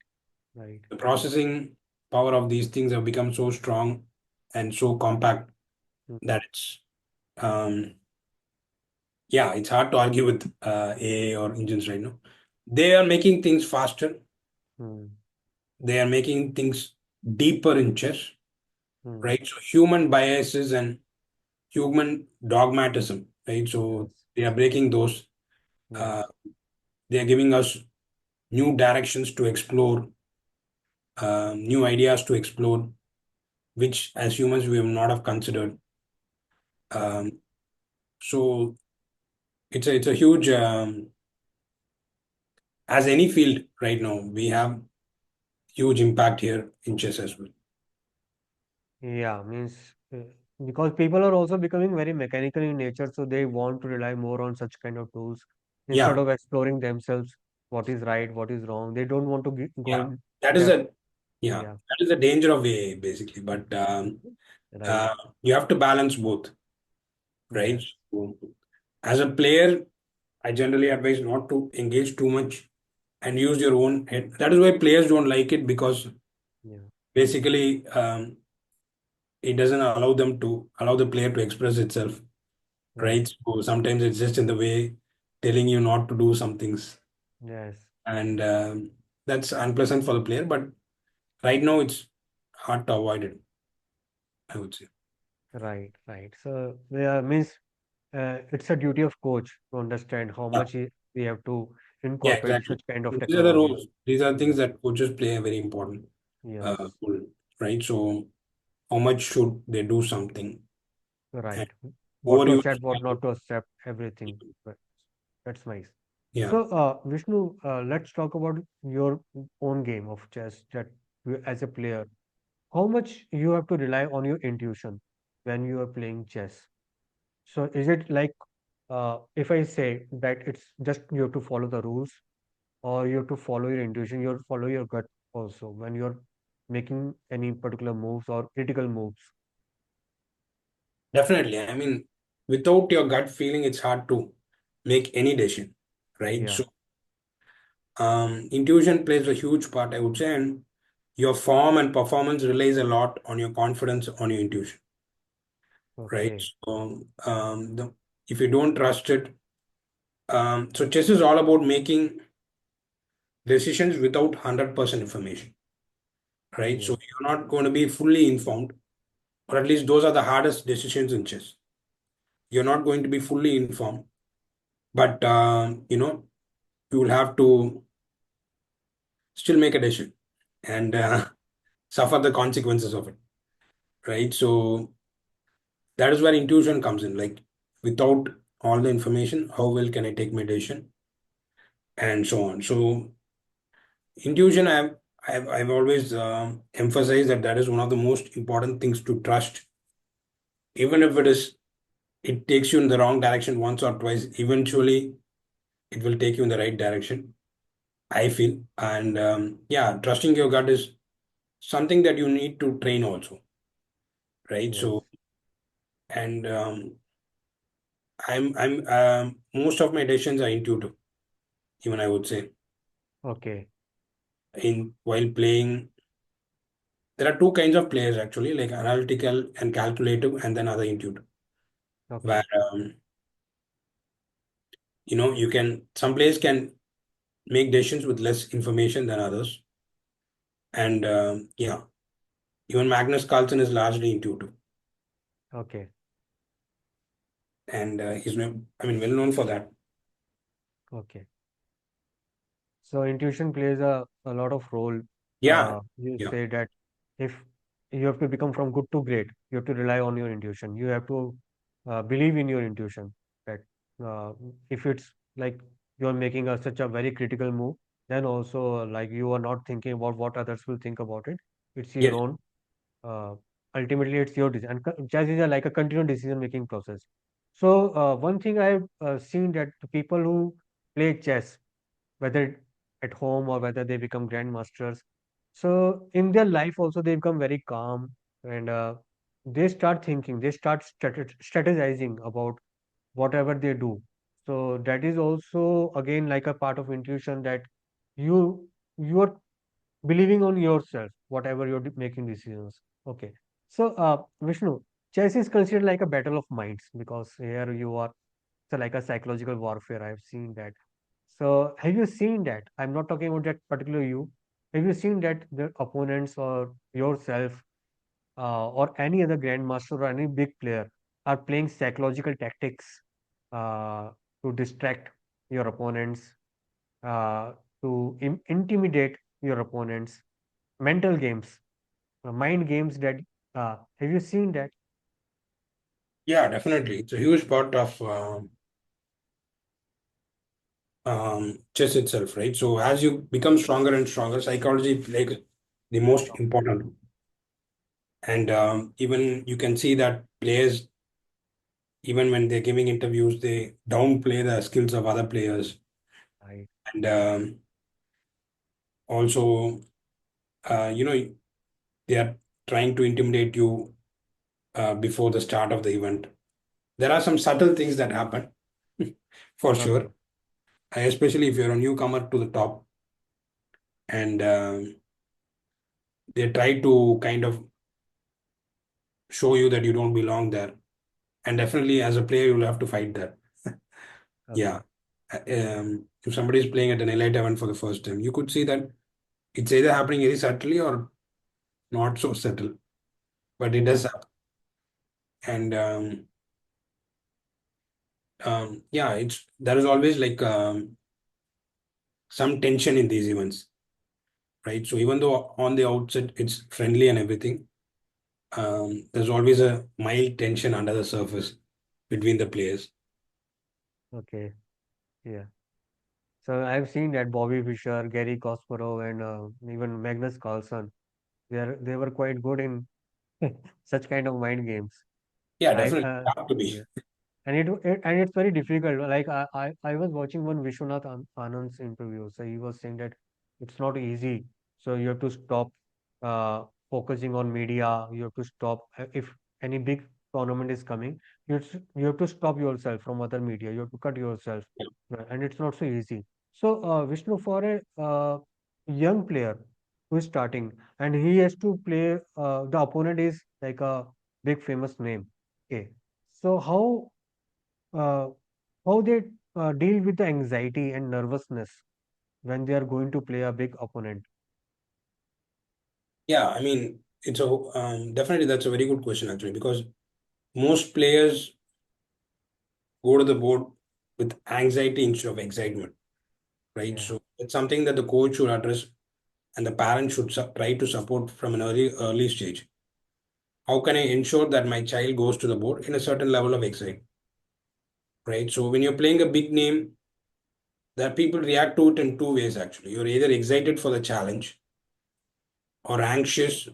right. the processing power of these things have become so strong and so compact Mm, that um, yeah, it's hard to argue with AI or engines right now. They are making things faster. mm, They are making things deeper in chess, mm, right? So human biases and human dogmatism, right? So yes, they are breaking those. Uh, yes, they are giving us new directions to explore, new ideas to explore, which as humans we have not have considered. right. Um, so it's a huge as any field right now we have huge impact here in chess as well. Yeah, means because people are also becoming very mechanical in nature, so they want to rely more on such kind of tools instead Yeah, of exploring themselves what is right, what is wrong. They don't want to go yeah, in that is depth. a yeah, Yeah, that is the danger of AI basically. But right. uh, you have to balance both, right? Yes, So, as a player, I generally advise not to engage too much and use your own head. That is why players don't like it, because yeah, basically it doesn't allow them to allow the player to express itself, right. right? So sometimes it's just in the way telling you not to do some things, Yes. and that's unpleasant for the player. But right now, it's hard to avoid it, I would say. Right, right. So, means it's a duty of coach to understand how Yeah, much we have to yeah, incorporate exactly. such kind of So these are the technologies. roles. These are Yeah. things that coaches play a very important Yes. role, right? So how much should they do something? And Right. What to overuse accept, what can, not to accept, everything. Right. That's nice. yeah, So, Vishnu, let's talk about your own game of chess that as a player, how much you have to rely on your intuition when you are playing chess. So, is it like if I say that it's just you have to follow the rules, or you have to follow your intuition, you have to follow your gut also when you're making any particular moves or critical moves? definitely. I mean, without your gut feeling, it's hard to make any decision, right? Yeah. So intuition plays a huge part, I would say, and your form and performance relies a lot on your confidence on your intuition, right? Okay. So if you don't trust it, so chess is all about making decisions without 100% information, right? So Yes. you're not going to be fully informed, or at least those are the hardest decisions in chess. You're not going to be fully informed, but you will have to still make a decision and Yeah. suffer the consequences of it, right? So that is where intuition comes in. Like without all the information, how well can I take my decision, and so on. So intuition, I've always emphasized that that is one of the most important things to trust, even if it takes you in the wrong direction once or twice. Eventually, it will take you in the right direction, I feel. And yeah, trusting your gut is something that you need to train also, right? Yes. So and I'm most of my decisions are intuitive, even I would say. Okay. In while playing, there are two kinds of players actually, like analytical and calculative, and then other intuitive. Where Okay. you can some players can make decisions with less information than others, and yeah, even Magnus Carlsen is largely intuitive, Okay. and I mean, well known for that. Okay. So intuition plays a lot of role. Yeah, You yeah, say that if you have to become from good to great, you have to rely on your intuition. You have to believe in your intuition. That uh, if it's like you're making such a very critical move, then also like you are not thinking about what others will think about it. It's your yes, own. Uh, Ultimately, it's your decision. And chess is like a continuous decision-making process. So one thing I've seen that the people who play chess, whether at home or whether they become grandmasters. So in their life also they become very calm, and they start thinking, they start strategizing about whatever they do. So that is also again like a part of intuition that you are believing on yourself, whatever you're making decisions. Okay. So Vishnu, chess is considered like a battle of minds because here you are, so like a psychological warfare. I've seen that. So have you seen that? I'm not talking about that particular you. Have you seen that the opponents or yourself or any other grandmaster or any big player are playing psychological tactics uh, to distract your opponents, uh, to intimidate your opponents, mental games, mind games that have you seen that? yeah, definitely. It's a huge part of chess itself, right? So as you become stronger and stronger, psychology like the most important. And even you can see that players, even when they're giving interviews, they downplay the skills of other players, Right, and also, they are trying to intimidate you before the start of the event. There are some subtle things that happen, for okay, sure, especially if you're a newcomer to the top, and they try to kind of show you that you don't belong there. And definitely, as a player, you'll have to fight that. Yeah. okay, If somebody is playing at an elite event for the first time, you could see that it's either happening very subtly or not so subtle, but it does yeah, happen. And yeah, it's there is always like some tension in these events, right? So even though on the outset it's friendly and everything, there's always a mild tension under the surface between the players. Okay. Yeah. So I've seen that Bobby Fischer, Gary Kasparov, and even Magnus Carlsen. They were quite good in such kind of mind games. Yeah, I definitely have to be. yeah. And it's very difficult. Like I was watching one Vishwanath Anand's interview. So he was saying that it's not easy. So you have to stop focusing on media. You have to stop if any big tournament is coming. You have to stop yourself from other media. You have to cut yourself, and it's not so easy. So Vishnu, for a young player who is starting and he has to play, the opponent is like a big famous name. Okay, so uh, how they deal with the anxiety and nervousness when they are going to play a big opponent. Yeah, I mean, it's a definitely that's a very good question actually, because most players go to the board with anxiety instead of excitement, right? Yeah, So it's something that the coach should address and the parent should try to support from an early stage. How can I ensure that my child goes to the board in a certain level of excitement, right? So when you're playing a big name, that people react to it in two ways actually. You're either excited for the challenge or anxious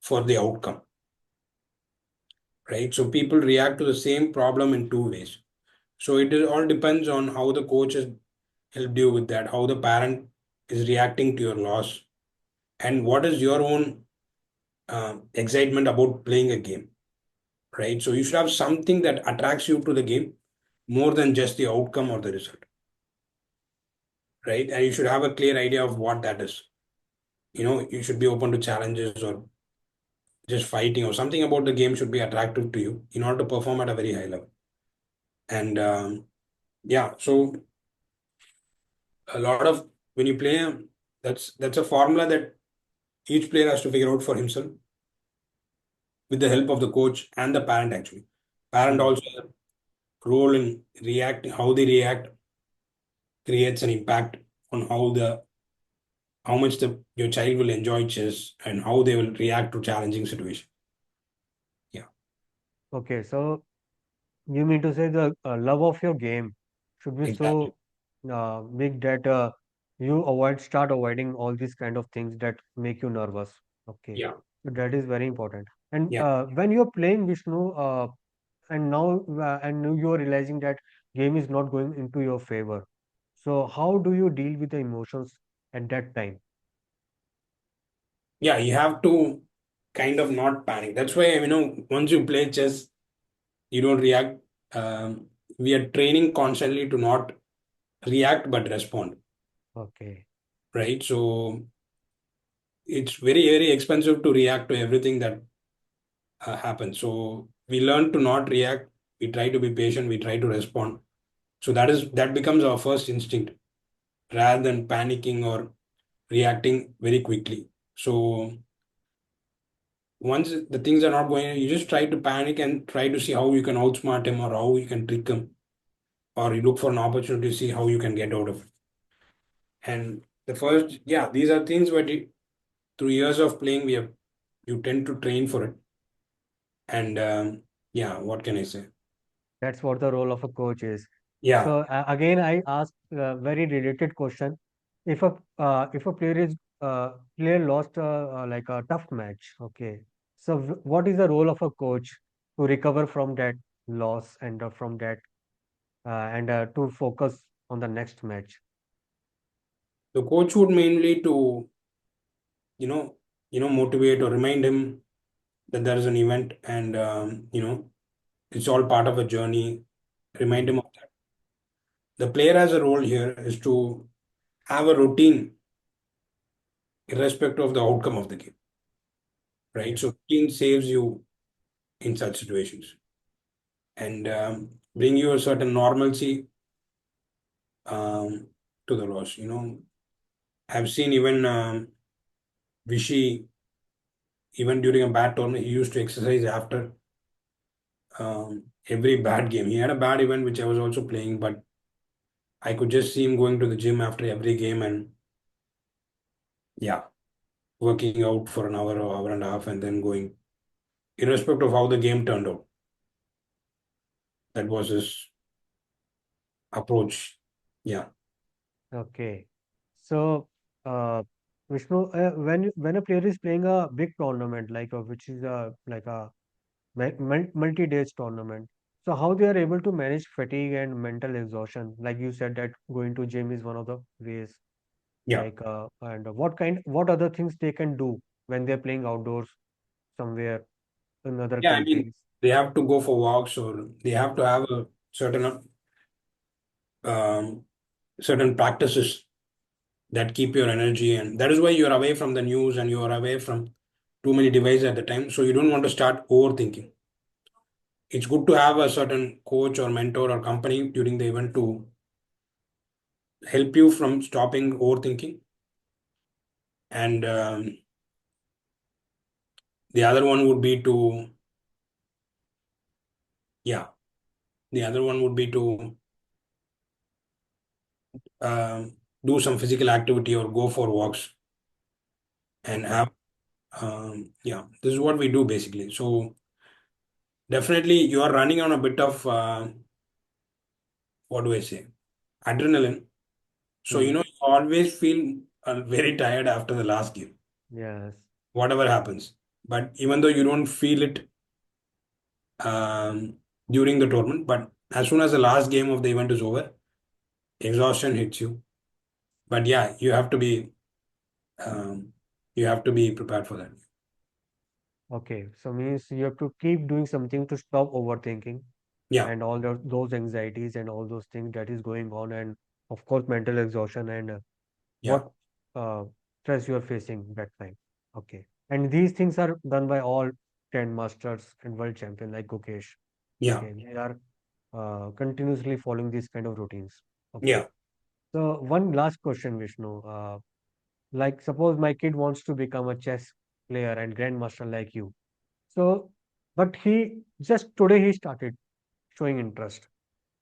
for the outcome, right? So people react to the same problem in two ways. So all depends on how the coach has helped you with that, how the parent is reacting to your loss, and what is your own excitement about playing a game, right? So you should have something that attracts you to the game more than just the outcome or the result, right? And you should have a clear idea of what that is. You should be open to challenges or just fighting or something about the game should be attractive to you in order to perform at a very high level. And yeah, so a lot of when you play, that's a formula that each player has to figure out for himself with the help of the coach and the parent actually. Parent yeah, also has a role in reacting, how they react creates an impact on how much your child will enjoy chess and how they will react to challenging situation. Yeah, okay. So you mean to say the love of your game should be exactly. so big that you start avoiding all these kind of things that make you nervous. Okay, Yeah, so that is very important. And yeah, when you're playing Vishnu, and now and you're realizing that game is not going into your favor. So how do you deal with the emotions at that time? yeah. You have to kind of not panic. That's why once you play chess, you don't react. We are training constantly to not react but respond, Okay. right? So it's very expensive to react to everything that happens. So we learn to not react. We try to be patient. We try to respond. So that becomes our first instinct rather than panicking or reacting very quickly. So once the things are not going, you just try to panic and try to see how you can outsmart him or how you can trick him, or you look for an opportunity to see how you can get out of it. And the first, yeah, these are things where through years of playing, you tend to train for it. And yeah, what can I say? That's what the role of a coach is. Yeah, So again, I ask a very related question. If a player lost like a tough match, okay. So what is the role of a coach to recover from that loss and from that and to focus on the next match? the coach would mainly to you know motivate or remind him that there is an event, and it's all part of a journey. Remind Hmm. him of that. The player has a role here is to have a routine irrespective of the outcome of the game, right? Yeah, So routine saves you in such situations and bring you a certain normalcy um, to the loss. I've seen even Vishy, even during a bad tournament, he used to exercise after. every bad game. He had a bad event which I was also playing, but I could just see him going to the gym after every game and yeah, working out for an hour or hour and a half and then going, irrespective of how the game turned out. That was his approach. Yeah. Okay. So, uh, Vishnu, when a player is playing a big tournament which is like a multi-days tournament, so how they are able to manage fatigue and mental exhaustion? Like you said that going to gym is one of the ways. Yeah. And what other things they can do when they're playing outdoors somewhere in other Yeah, I mean, countries? they have to go for walks or they have to have a um, certain practices that keep your energy, and that is why you're away from the news and you're away from too many devices at the time. So you don't want to start overthinking. It's good to have a certain coach or mentor or company during the event to help you from stopping overthinking. And the other one would be to, yeah, the other one would be to do some physical activity or go for walks and Okay. have, yeah, this is what we do basically. So definitely you are running on a bit of, what do I say, adrenaline. So, Hmm. you always feel very tired after the last game, Yes. whatever happens. But even though you don't feel it um, during the tournament, but as soon as the last game of the event is over, exhaustion hits you. But yeah, um, you have to be prepared for that. Okay. So means you have to keep doing something to stop overthinking Yeah, and all those anxieties and all those things that is going on, and of course mental exhaustion and yeah, what uh, stress you are facing that time. Okay. And these things are done by all grandmasters and world champion like Gukesh. yeah, Okay. They are continuously following these kind of routines. Okay. yeah. So one last question, Vishnu. Like suppose my kid wants to become a chess player and grandmaster like you. So, but he just today he started showing interest.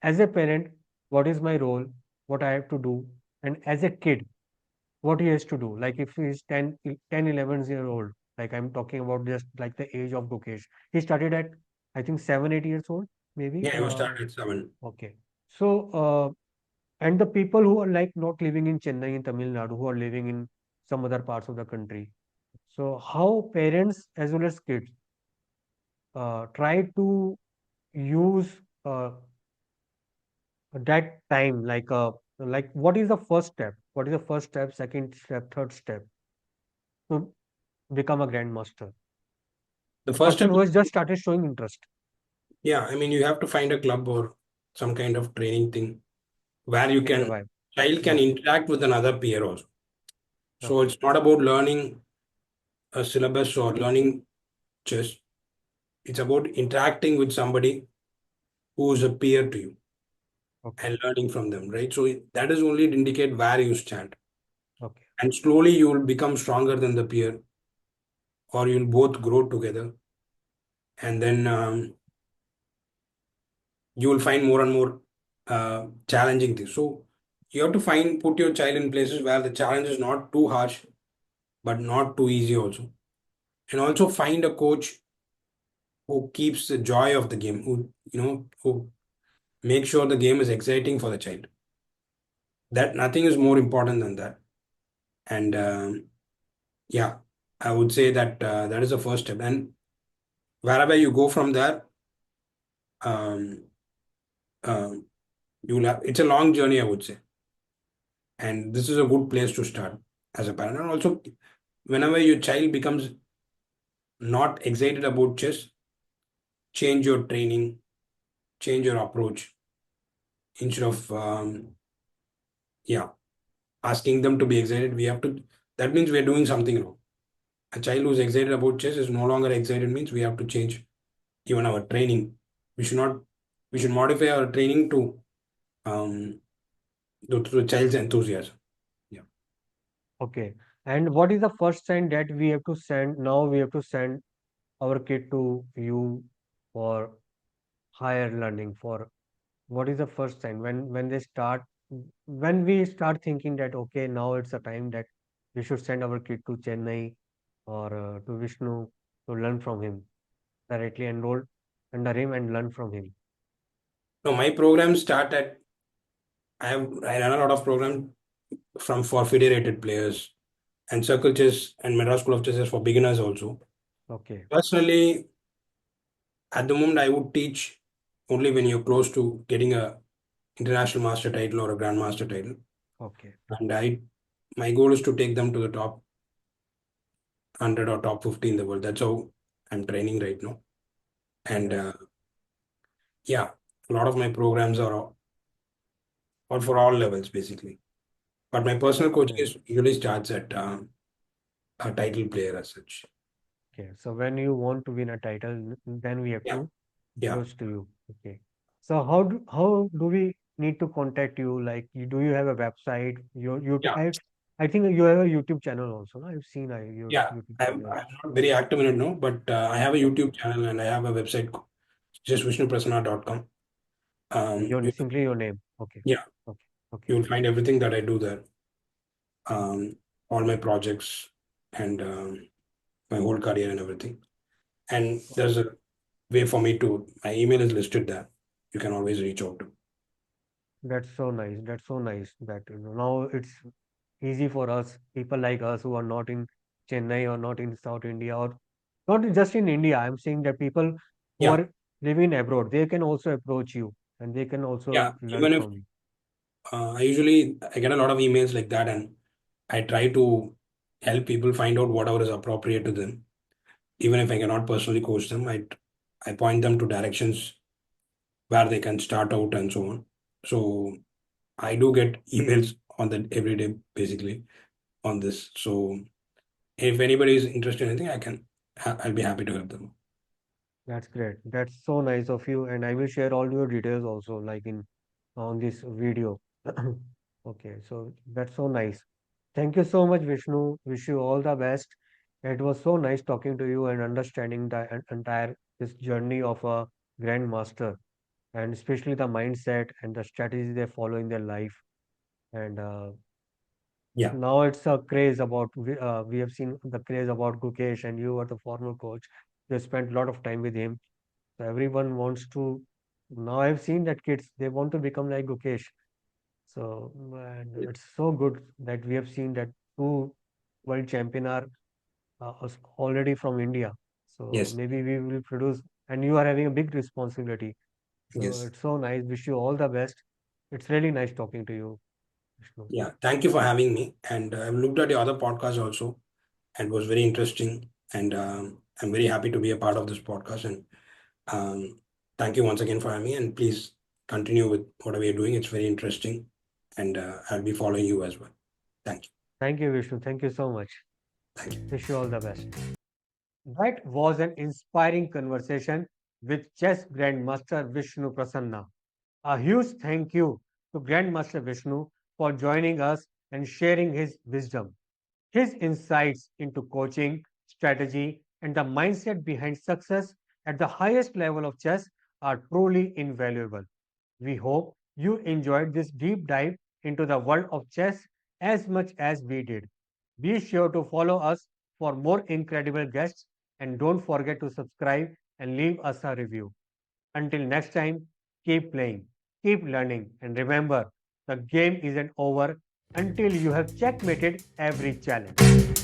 As a parent, what is my role? What I have to do? And as a kid, what he has to do? Like if he's 10, 11 year old, like I'm talking about just like the age of Gukesh. He started at, I think 7, 8 years old, maybe. Yeah, I was started at 7. Okay. So, and the people who are like not living in Chennai in Tamil Nadu, who are living in some other parts of the country. So, how parents as well as kids try to use that time like what is the first step? What is the first step, second step, third step to become a grandmaster? The A first person step, who has just started showing interest yeah, I mean, you have to find a club or some kind of training thing where you can, nearby. child can Yeah. interact with another peer also. So Okay. it's not about learning a syllabus or learning chess. It's about interacting with somebody who is a peer to you Okay. and learning from them, right? So that is only to indicate where you stand. Okay. And slowly you will become stronger than the peer, or you'll both grow together. And then you will find more and more challenging things. So you have to put your child in places where the challenge is not too harsh, but not too easy also. And also find a coach who keeps the joy of the game, who makes sure the game is exciting for the child. That nothing is more important than that. And yeah, I would say that that is the first step. And wherever you go from there, um, um, it's a long journey, I would say. And this is a good place to start as a parent. And also, whenever your child becomes not excited about chess, change your training, change your approach instead of yeah, asking them to be excited. We have to. That means we are doing something wrong. A child who's excited about chess is no longer excited. Means we have to change even our training. We should not. We should modify our training um to the child's enthusiasm. Yeah. Okay. And what is the first sign that we have to send our kid to you for higher learning for what is the first sign when they start when we start thinking that okay, now it's a time that we should send our kid to Chennai or to Vishnu to learn from him, directly enroll under him and learn from him. No, my programs start at, I run a lot of programs from for federated players and circle chess and Madras School of Chess is for beginners also. Okay, Personally, at the moment, I would teach only when you're close to getting a international master title or a grandmaster title. okay, And my goal is to take them to the top 100 or top 50 in the world. That's how I'm training right now. And that's yeah, a lot of my programs are all for all levels basically. But my personal that's coaching great. is usually starts at a title player as such. Okay, so when you want to win a title, then we have Yeah, to yeah, approach to you. Okay, so how do we need to contact you? Like, do you have a website? Your YouTube, yeah, I think you have a YouTube channel also. No? I've seen your yeah. YouTube I'm channel. not very active in it now, but I have a Okay, YouTube channel and I have a website, just vishnuprasanna.com. You, simply your name. Okay, yeah, okay, okay, you'll find everything that I do there, all my projects and my whole career and everything. And there's okay. a way for me to, my email is listed there. You can always reach out to. That's so nice. That's so nice that now it's easy for us, people like us who are not in Chennai or not in South India or not just in India. I'm saying that people who Yeah, are living abroad, they can also approach you and they can yeah. also learn Even if from you. I get a lot of emails like that, and I try to help people find out whatever is appropriate to them. Even if I cannot personally coach them, I point them to directions where they can start out and so on. So I do get emails on that every day, basically on this. So if anybody is interested in anything, I'll be happy to help them. That's great. That's so nice of you. And I will share all your details also, like in on this video. Okay, so that's so nice. Thank you so much, Vishnu. Wish you all the best. It was so nice talking to you and understanding the entire this journey of a grandmaster, and especially the mindset and the strategies they follow in their life. And Yeah. now it's a craze about we have seen the craze about Gukesh, and you are the former coach. You spent a lot of time with him. So everyone wants to. Now I've seen that kids they want to become like Gukesh. So and it's so good that we have seen that two world champion are already from India. So Yes. maybe we will produce, and you are having a big responsibility. So Yes. it's so nice. Wish you all the best. It's really nice talking to you, Vishnu. Yeah. Thank you for having me. And I've looked at your other podcast also, and it was very interesting. And I'm very happy to be a part of this podcast. And um, thank you once again for having me. And please continue with whatever you're doing. It's very interesting. And I'll be following you as well. Thank you. Thank you, Vishnu. Thank you so much. Thank you. Wish you all the best. That was an inspiring conversation with chess grandmaster Vishnu Prasanna. A huge thank you to Grandmaster Vishnu for joining us and sharing his wisdom. His insights into coaching, strategy, and the mindset behind success at the highest level of chess are truly invaluable. We hope you enjoyed this deep dive into the world of chess as much as we did. Be sure to follow us for more incredible guests and don't forget to subscribe and leave us a review. Until next time, keep playing, keep learning, and remember the game isn't over until you have checkmated every challenge.